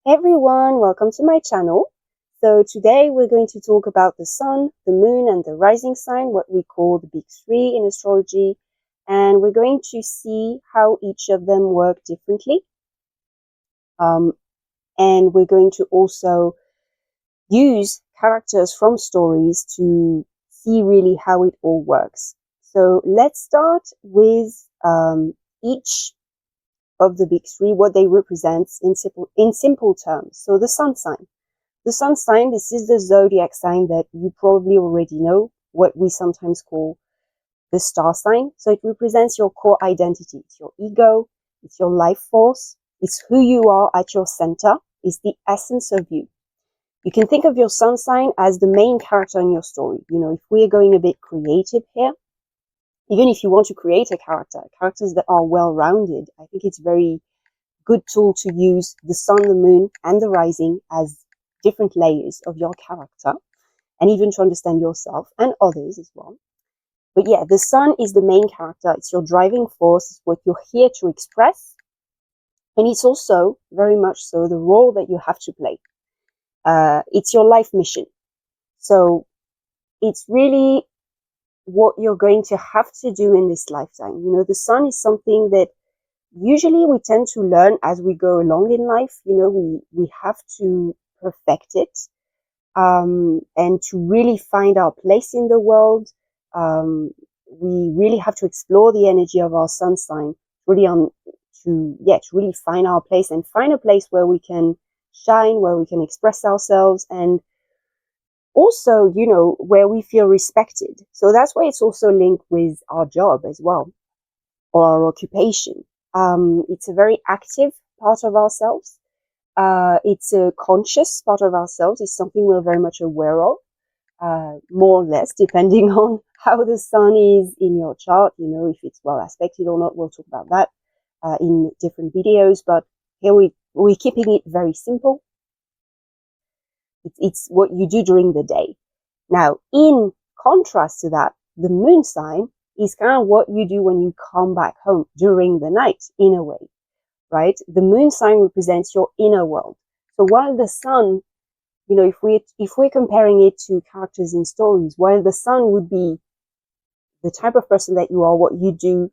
Hey everyone, welcome to my channel. So today we're going to talk about the sun, the moon, and the rising sign, what we call the big three in astrology. And we're going to see how each of them work differently. And we're going to also use characters from stories to see really how it all works. So let's start with each of the big three, what they represent in simple terms. So the sun sign. The sun sign, this is the zodiac sign that you probably already know, what we sometimes call the star sign. So it represents your core identity. It's your ego, it's your life force, it's who you are at your center, it's the essence of you. You can think of your sun sign as the main character in your story. You know, if we're going a bit creative here, even if you want to create a character, characters that are well-rounded, I think it's very good tool to use the sun, the moon, and the rising as different layers of your character, and even to understand yourself and others as well. But yeah, the sun is the main character. It's your driving force. It's what you're here to express. And it's also very much so the role that you have to play. It's your life mission. So it's really what you're going to have to do in this lifetime. You know, the sun is something that usually we tend to learn as we go along in life. You know, we have to perfect it, and to really find our place in the world. We really have to explore the energy of our sun sign, really to really find our place and find a place where we can shine, where we can express ourselves, and also, you know, where we feel respected. So that's why it's also linked with our job as well, or our occupation. It's a very active part of ourselves. It's a conscious part of ourselves. It's something we're very much aware of, more or less, depending on how the sun is in your chart. You know, if it's well aspected or not. We'll talk about that in different videos. But here we're keeping it very simple. It's what you do during the day. Now, in contrast to that, the moon sign is kind of what you do when you come back home during the night, in a way, right? The moon sign represents your inner world. So while the sun, you know, if we're comparing it to characters in stories, while the sun would be the type of person that you are, what you do,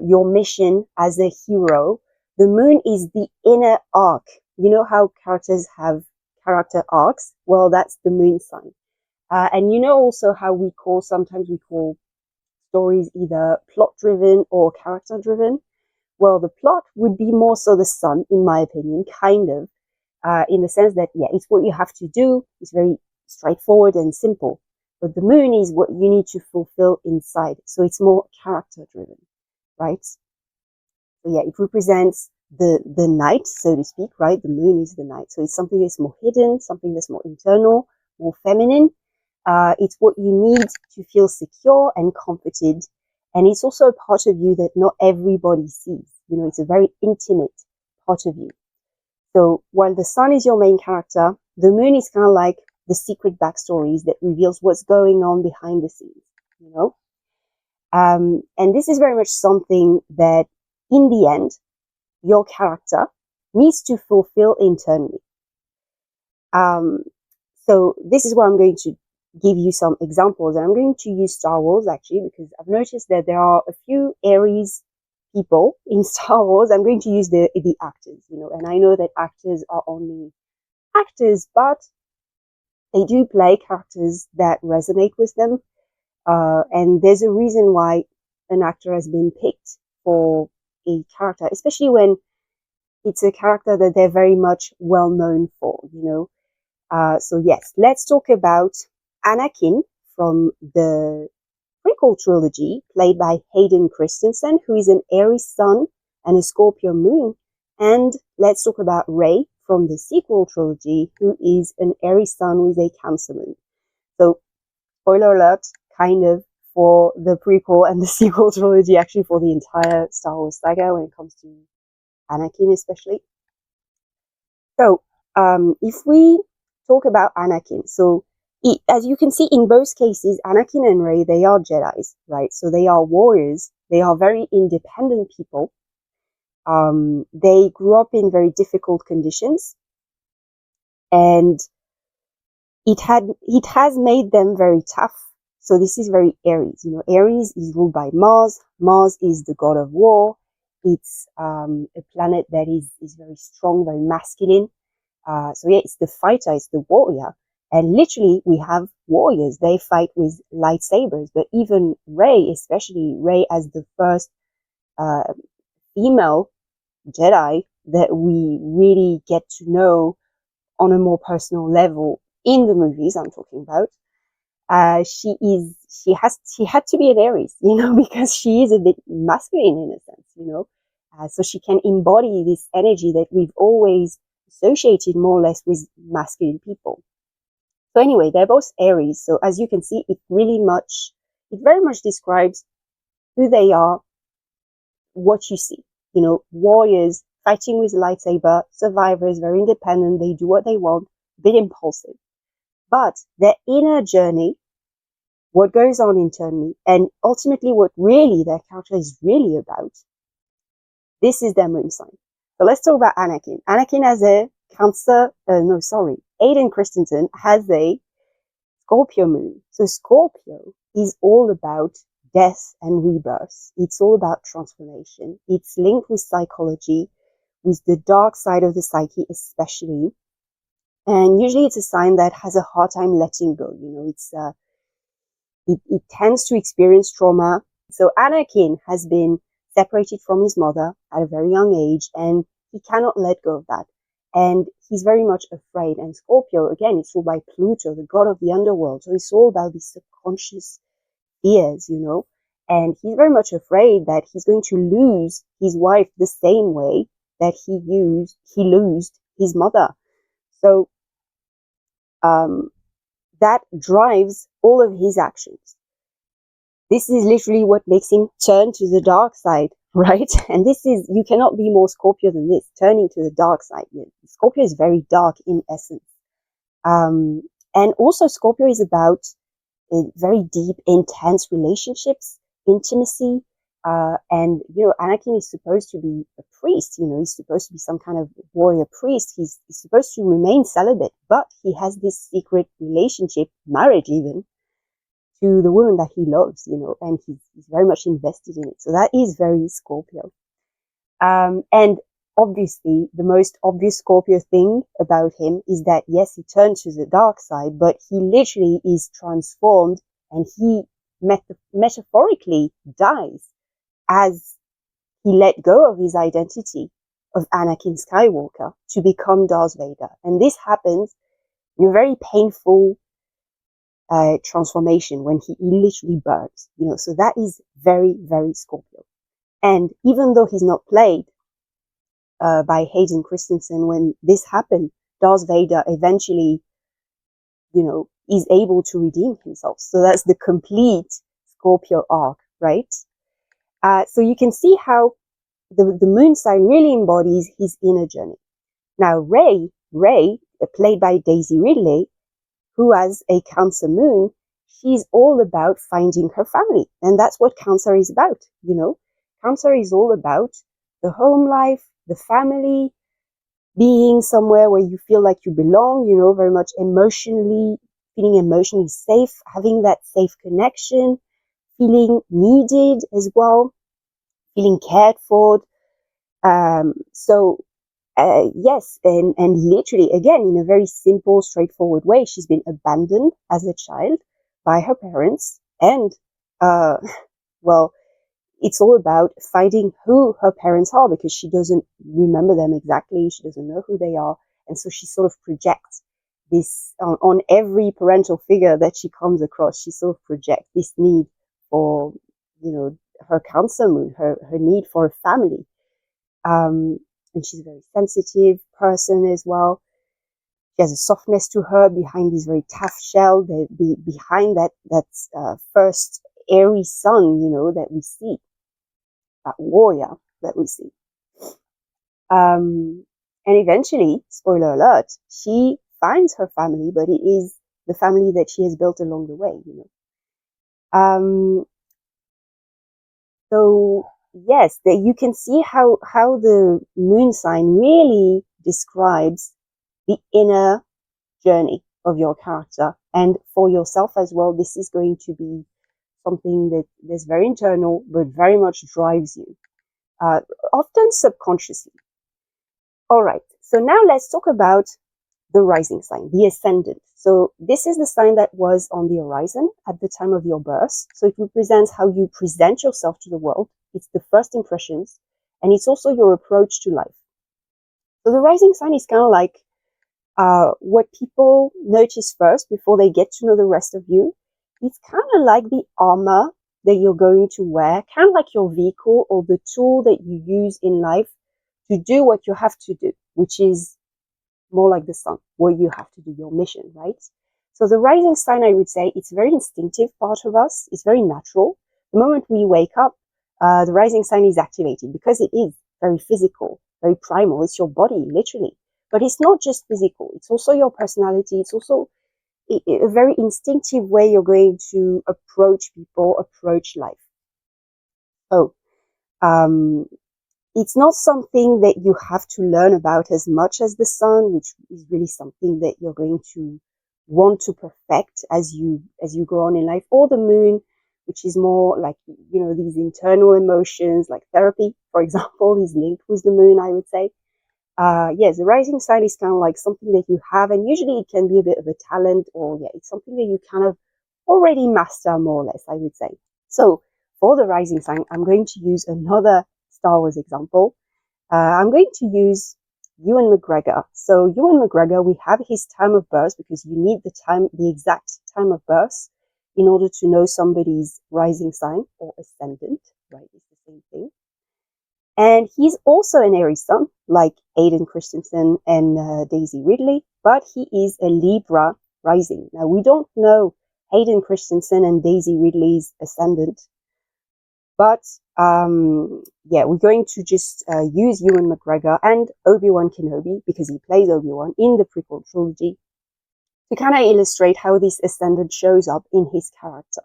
your mission as a hero, the moon is the inner arc. You know how characters have character arcs? Well, that's the moon sign. And you know also how sometimes we call stories either plot driven or character driven. Well, the plot would be more so the sun, in my opinion, kind of, in the sense that, yeah, it's what you have to do. It's very straightforward and simple. But the moon is what you need to fulfill inside. So it's more character driven, right? So yeah, it represents the night, so to speak, right? The moon is the night. So it's something that's more hidden, something that's more internal, more feminine. It's what you need to feel secure and comforted. And it's also a part of you that not everybody sees. You know, it's a very intimate part of you. So while the sun is your main character, the moon is kind of like the secret backstories that reveals what's going on behind the scenes, you know? And this is very much something that in the end, your character needs to fulfill internally. So this is where I'm going to give you some examples. And I'm going to use Star Wars actually, because I've noticed that there are a few Aries people in Star Wars. I'm going to use the actors, you know, and I know that actors are only actors, but they do play characters that resonate with them. And there's a reason why an actor has been picked for a character, especially when it's a character that they're very much well known for, you know. So yes, let's talk about Anakin from the prequel trilogy, played by Hayden Christensen, who is an Aries sun and a Scorpio moon. And let's talk about Rey from the sequel trilogy, who is an Aries sun with a Cancer moon. So, spoiler alert, kind of, for the prequel and the sequel trilogy, actually for the entire Star Wars saga when it comes to Anakin especially. So, if we talk about Anakin, so as you can see in both cases, Anakin and Rey, they are Jedis, right? So they are warriors. They are very independent people. They grew up in very difficult conditions. and it has made them very tough. So this is very Aries. You know, Aries is ruled by Mars. Mars is the god of war. It's a planet that is very strong, very masculine. So yeah, it's the fighter, it's the warrior. And literally, we have warriors. They fight with lightsabers. But even Rey, especially Rey as the first female Jedi that we really get to know on a more personal level in the movies I'm talking about. She had to be an Aries, you know, because she is a bit masculine in a sense, you know. So she can embody this energy that we've always associated more or less with masculine people. So anyway, they're both Aries. So as you can see, it very much describes who they are, what you see, you know, warriors fighting with a lightsaber, survivors, very independent. They do what they want, a bit impulsive, but their inner journey, what goes on internally, and ultimately what really their character is really about, this is their moon sign. So let's talk about Anakin. Anakin has a Aiden Christensen has a Scorpio moon. So Scorpio is all about death and rebirth. It's all about transformation. It's linked with psychology, with the dark side of the psyche especially. And usually it's a sign that has a hard time letting go. You know, it tends to experience trauma. So Anakin has been separated from his mother at a very young age, and he cannot let go of that. And he's very much afraid. And Scorpio, again, it's ruled by Pluto, the god of the underworld. So it's all about these subconscious fears, you know. And he's very much afraid that he's going to lose his wife the same way that he lost his mother. So that drives all of his actions. This is literally what makes him turn to the dark side, right? And you cannot be more Scorpio than this, turning to the dark side. Scorpio is very dark in essence. And also Scorpio is about very deep, intense relationships, intimacy. And, you know, Anakin is supposed to be a priest, you know, he's supposed to be some kind of warrior priest. He's supposed to remain celibate, but he has this secret relationship, marriage even, to the woman that he loves, you know, and he's very much invested in it. So that is very Scorpio. And obviously, the most obvious Scorpio thing about him is that, yes, he turned to the dark side, but he literally is transformed, and he metaphorically dies as he let go of his identity of Anakin Skywalker to become Darth Vader. And this happens in a very painful transformation when he literally burns, you know. So that is very, very Scorpio. And even though he's not played by Hayden Christensen, when this happened, Darth Vader eventually, you know, is able to redeem himself. So that's the complete Scorpio arc, right? So you can see how the moon sign really embodies his inner journey. Now, Rey, played by Daisy Ridley, who has a Cancer moon, she's all about finding her family. And that's what Cancer is about, you know. Cancer is all about the home life, the family, being somewhere where you feel like you belong, you know, very much feeling emotionally safe, having that safe connection, feeling needed as well, feeling cared for. Yes, and literally, again, in a very simple, straightforward way, she's been abandoned as a child by her parents. And, well, it's all about finding who her parents are, because she doesn't remember them exactly. She doesn't know who they are. And so she sort of projects this on every parental figure that she comes across. She sort of projects this need for, you know, her Cancer moon, her need for a family. And she's a very sensitive person as well. She has a softness to her behind this very tough shell, behind that first airy sun, you know, that we see, that warrior that we see. And eventually, spoiler alert, she finds her family, but it is the family that she has built along the way, you know. So yes, that you can see how the moon sign really describes the inner journey of your character. And for yourself as well, this is going to be something that is very internal, but very much drives you, often subconsciously. All right, so now let's talk about the rising sign, the ascendant. So this is the sign that was on the horizon at the time of your birth. So it represents how you present yourself to the world. It's the first impressions, and it's also your approach to life. So the rising sign is kind of like what people notice first before they get to know the rest of you. It's kind of like the armor that you're going to wear, kind of like your vehicle or the tool that you use in life to do what you have to do, which is more like the sun, where you have to do your mission, right? So the rising sign, I would say, it's a very instinctive part of us. It's very natural. The moment we wake up, the rising sign is activated because it is very physical, very primal. It's your body, literally. But it's not just physical. It's also your personality. It's also a very instinctive way you're going to approach people, approach life. Oh, it's not something that you have to learn about as much as the sun, which is really something that you're going to want to perfect as you go on in life, or the moon, which is more like, you know, these internal emotions, like therapy, for example, is linked with the moon, I would say. Yes, the rising sign is kind of like something that you have, and usually it can be a bit of a talent, or yeah, it's something that you kind of already master more or less, I would say. So for the rising sign, I'm going to use another Star Wars example. I'm going to use Ewan McGregor. So Ewan McGregor, we have his time of birth because you need the exact time of birth in order to know somebody's rising sign or ascendant, right? It's the same thing. And he's also an Aries sun, like Aiden Christensen and Daisy Ridley, but he is a Libra rising. Now, we don't know Hayden Christensen and Daisy Ridley's ascendant, but yeah, we're going to just use Ewan McGregor and Obi-Wan Kenobi, because he plays Obi-Wan in the prequel trilogy, to kind of illustrate how this ascendant shows up in his character.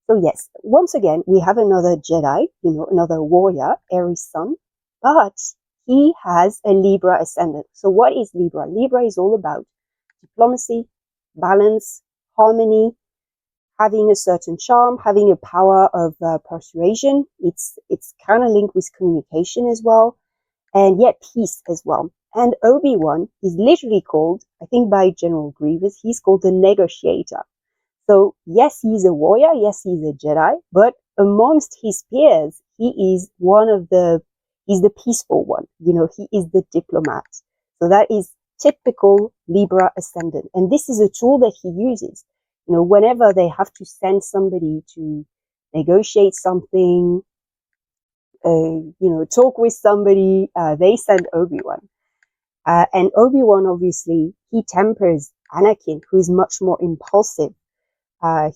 So yes, once again, we have another Jedi, you know, another warrior, Aries sun, but he has a Libra ascendant. So what is Libra? Libra is all about diplomacy, balance, harmony, having a certain charm, having a power of persuasion. It's kind of linked with communication as well, and yet peace as well. And Obi-Wan is literally called, I think by General Grievous, he's called the negotiator. So yes, he's a warrior, yes, he's a Jedi, but amongst his peers, he's the peaceful one. You know, he is the diplomat. So that is typical Libra ascendant. And this is a tool that he uses. You know, whenever they have to send somebody to negotiate something, you know, talk with somebody, they send Obi-Wan. And Obi-Wan, obviously, he tempers Anakin, who is much more impulsive.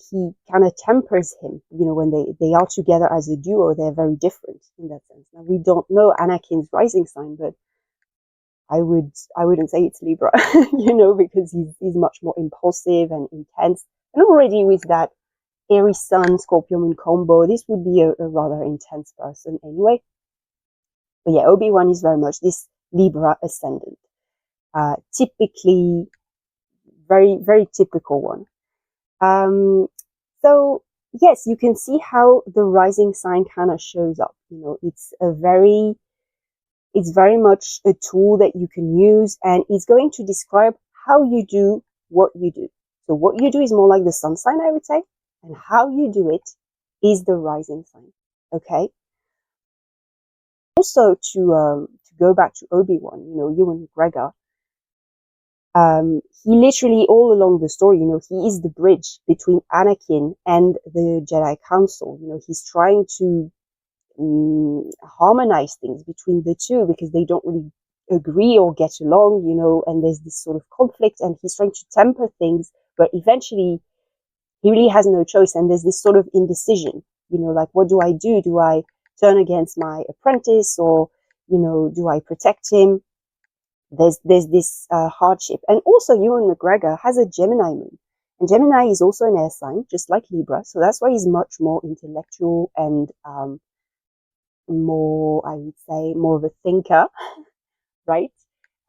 He kind of tempers him, you know, when they are together as a duo, they're very different in that sense. Now, we don't know Anakin's rising sign, but I wouldn't say it's Libra, you know, because he's much more impulsive and intense. And already with that Aries Sun, Scorpio Moon combo, this would be a rather intense person anyway. But yeah, Obi-Wan is very much this Libra ascendant. Typically, very, very typical one. So yes, you can see how the rising sign kind of shows up. You know, it's very much a tool that you can use, and it's going to describe how you do what you do. So what you do is more like the sun sign, I would say, and how you do it is the rising sign. Okay. Also, to go back to Obi-Wan, you know, Ewan McGregor, he literally all along the story, you know, he is the bridge between Anakin and the Jedi Council. You know, he's trying to harmonize things between the two because they don't really agree or get along, you know, and there's this sort of conflict, and he's trying to temper things, but eventually he really has no choice, and there's this sort of indecision, you know, like, what do I do? Do I turn against my apprentice, or, you know, do I protect him? There's this hardship. And also Ewan McGregor has a Gemini moon, and Gemini is also an air sign, just like Libra, so that's why he's much more intellectual and more, I would say, more of a thinker, right?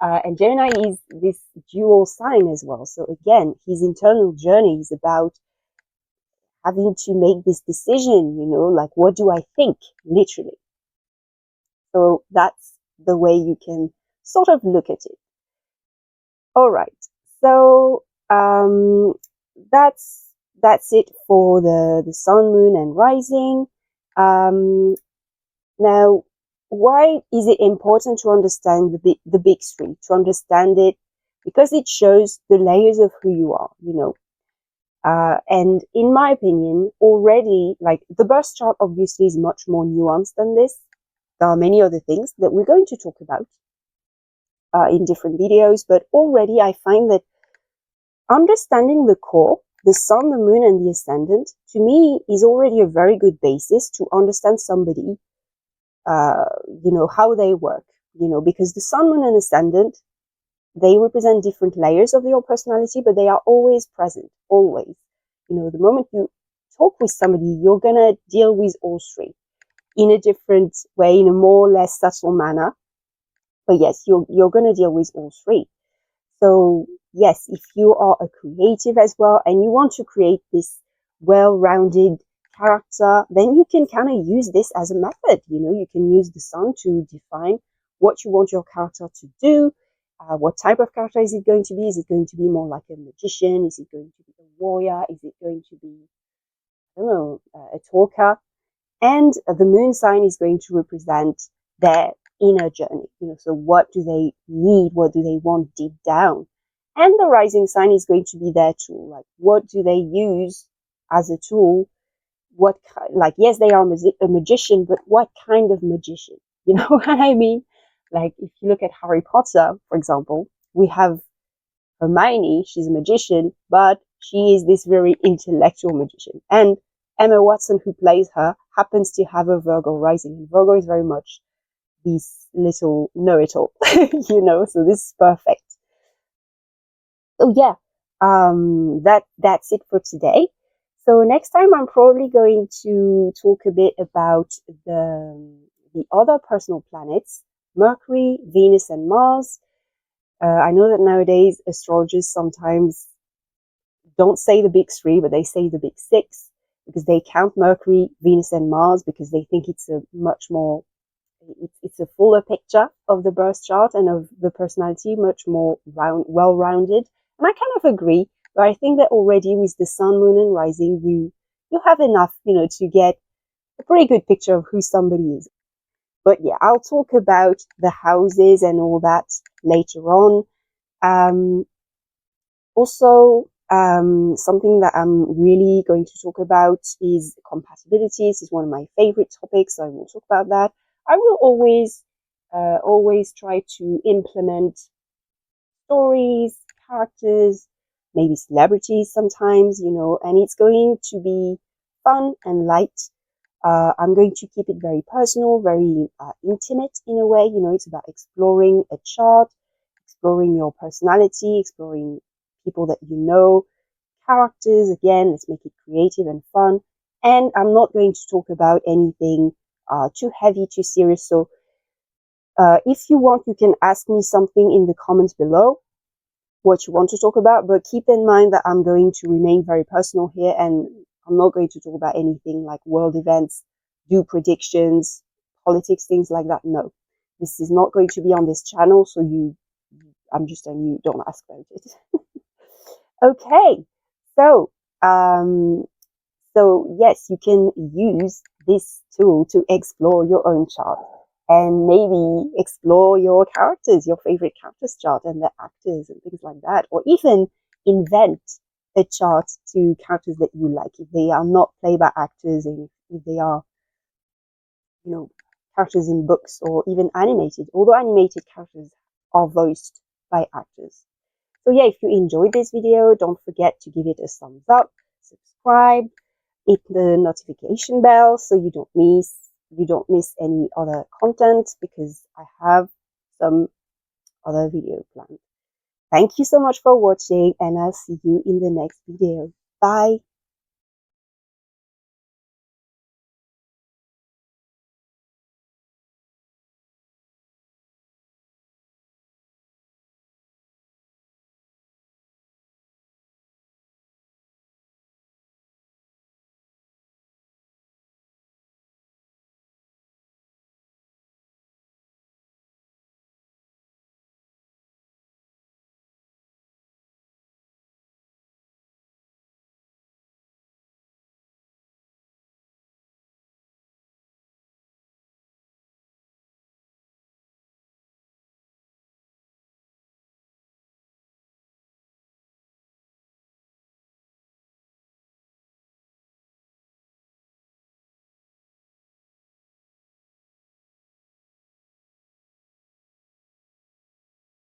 And Gemini is this dual sign as well. So again, his internal journey is about having to make this decision, like, what do I think, literally. So that's the way you can sort of look at it. All right. So that's it for the sun, moon, and rising. Now, why is it important to understand the big three? To understand it because it shows the layers of who you are. And in my opinion, already, like, the birth chart obviously is much more nuanced than this. There are many other things that we're going to talk about in different videos, but already I find that understanding the core, the sun, the moon, and the ascendant, to me, is already a very good basis to understand somebody, how they work, because the sun, moon, and ascendant, they represent different layers of your personality, but they are always present, always. The moment you talk with somebody, you're going to deal with all three in a different way, in a more or less subtle manner. But yes, you're going to deal with all three. So yes, if you are a creative as well, and you want to create this well-rounded character, then you can kind of use this as a method. You can use the sun to define what you want your character to do. What type of character is it going to be? Is it going to be more like a magician? Is it going to be a warrior? Is it going to be, I don't know, a talker? And the moon sign is going to represent their inner journey. So what do they need? What do they want deep down? And the rising sign is going to be their tool. Like, what do they use as a tool? Yes, they are a magician, but what kind of magician? You know what I mean? Like, if you look at Harry Potter, for example, we have Hermione. She's a magician, but she is this very intellectual magician. And Emma Watson, who plays her, happens to have a Virgo rising. And Virgo is very much this little know-it-all, so this is perfect. So yeah, that's it for today. So next time I'm probably going to talk a bit about the other personal planets, Mercury, Venus, and Mars. I know that nowadays astrologers sometimes don't say the big three, but they say the big six, because they count Mercury, Venus, and Mars, because they think it's a much more, it's a fuller picture of the birth chart and of the personality, much more well-rounded. And I kind of agree, but I think that already with the sun, moon, and rising, you have enough, to get a pretty good picture of who somebody is. But yeah, I'll talk about the houses and all that later on. Also, something that I'm really going to talk about is compatibility. This is one of my favorite topics, so I will talk about that. I will always try to implement stories, characters, maybe celebrities sometimes, and it's going to be fun and light. I'm going to keep it very personal, very intimate in a way. It's about exploring a chart, exploring your personality, exploring people that you know, characters. Again, let's make it creative and fun. And I'm not going to talk about anything too heavy, too serious. So if you want, you can ask me something in the comments below, what you want to talk about, but keep in mind that I'm going to remain very personal here, and I'm not going to talk about anything like world events, do predictions, politics, things like that. No, this is not going to be on this channel, so I'm just telling you, don't ask about it. Okay, so yes, you can use this tool to explore your own chart and maybe explore your characters, your favorite characters chart and the actors and things like that, or even invent a chart to characters that you like, if they are not played by actors, and if they are, characters in books or even animated, although animated characters are voiced by actors. So yeah, if you enjoyed this video, don't forget to give it a thumbs up, subscribe, hit the notification bell so you don't miss any other content, because I have some other video planned. Thank you so much for watching, and I'll see you in the next video. Bye.